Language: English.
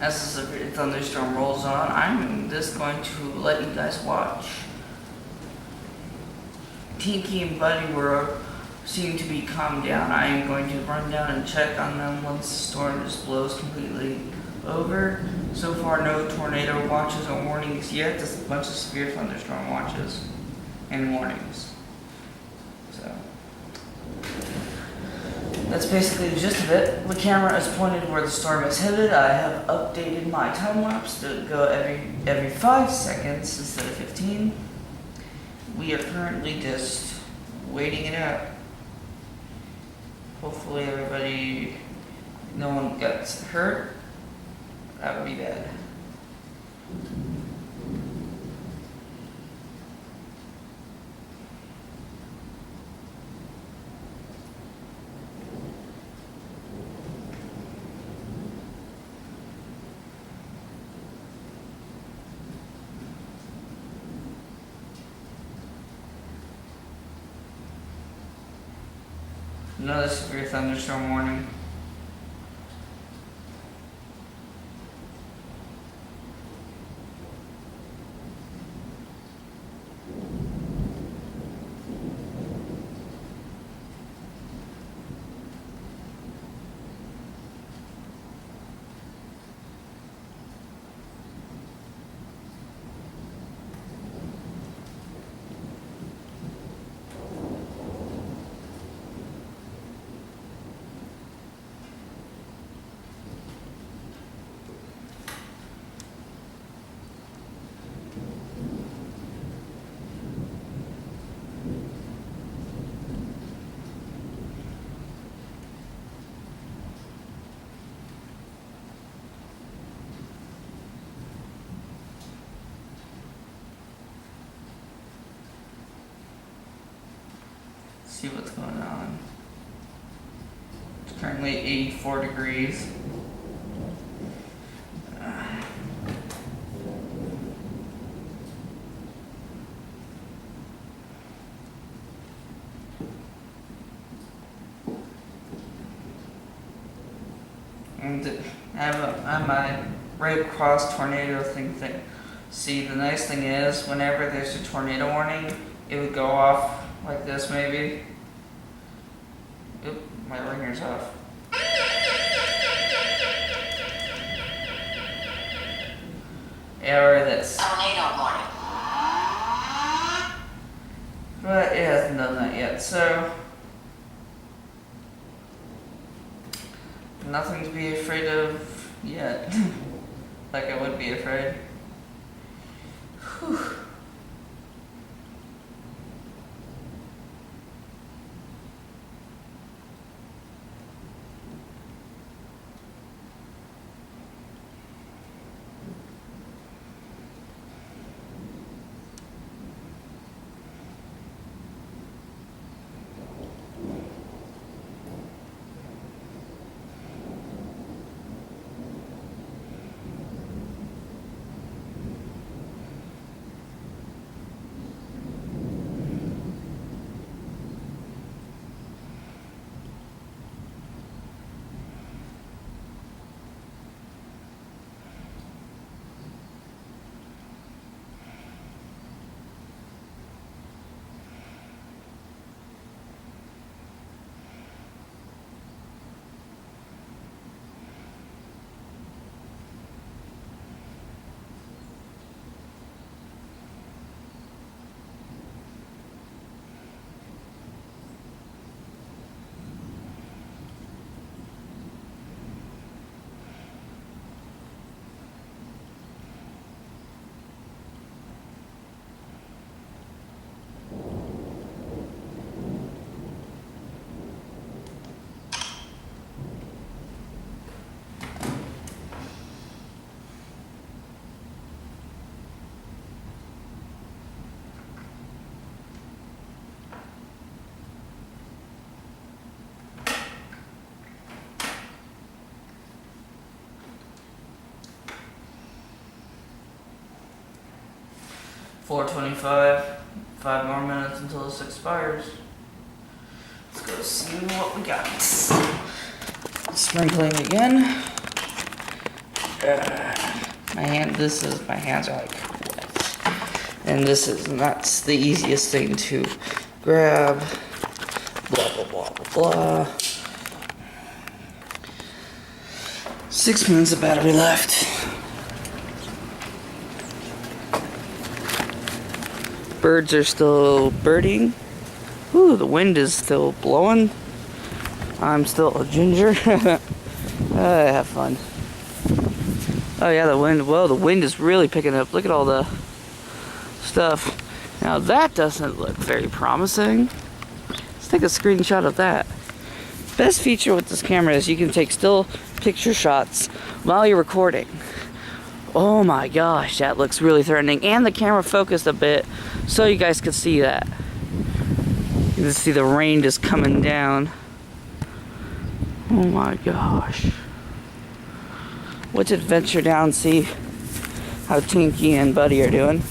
as the severe thunderstorm rolls on, I'm just going to let you guys watch. Tinky and Buddy seem to be calmed down. I am going to run down and check on them once the storm just blows completely over. So far, no tornado watches or warnings yet. Just a bunch of severe thunderstorm watches and warnings. So that's basically the gist of it. The camera is pointed where the storm is headed. I have updated my time lapse to go every 5 seconds instead of 15. We are currently just waiting it out. Hopefully no one gets hurt. That would be bad. Another severe thunderstorm warning. See what's going on. It's currently 84 degrees. And I have my Red Cross tornado thing. See, the nice thing is, whenever there's a tornado warning, it would go off like this maybe. Oop, my ringer's off. Or this. Tornado warning. But it hasn't done that yet, so nothing to be afraid of yet. Like I would be afraid. Whew. $4:25, 5 more minutes until this expires. Let's go see what we got. Sprinkling again. My hands are like wet. And that's the easiest thing to grab. Blah, blah, blah, blah, blah. 6 minutes of battery left. Birds are still birding. Ooh, the wind is still blowing. I'm still a ginger. I have fun. Oh yeah, the wind. Well, the wind is really picking up. Look at all the stuff. Now that doesn't look very promising. Let's take a screenshot of that. Best feature with this camera is you can take still picture shots while you're recording. Oh my gosh, that looks really threatening. And the camera focused a bit so you guys could see that. You can see the rain just coming down. Oh my gosh. Let's venture down and see how Tinky and Buddy are doing.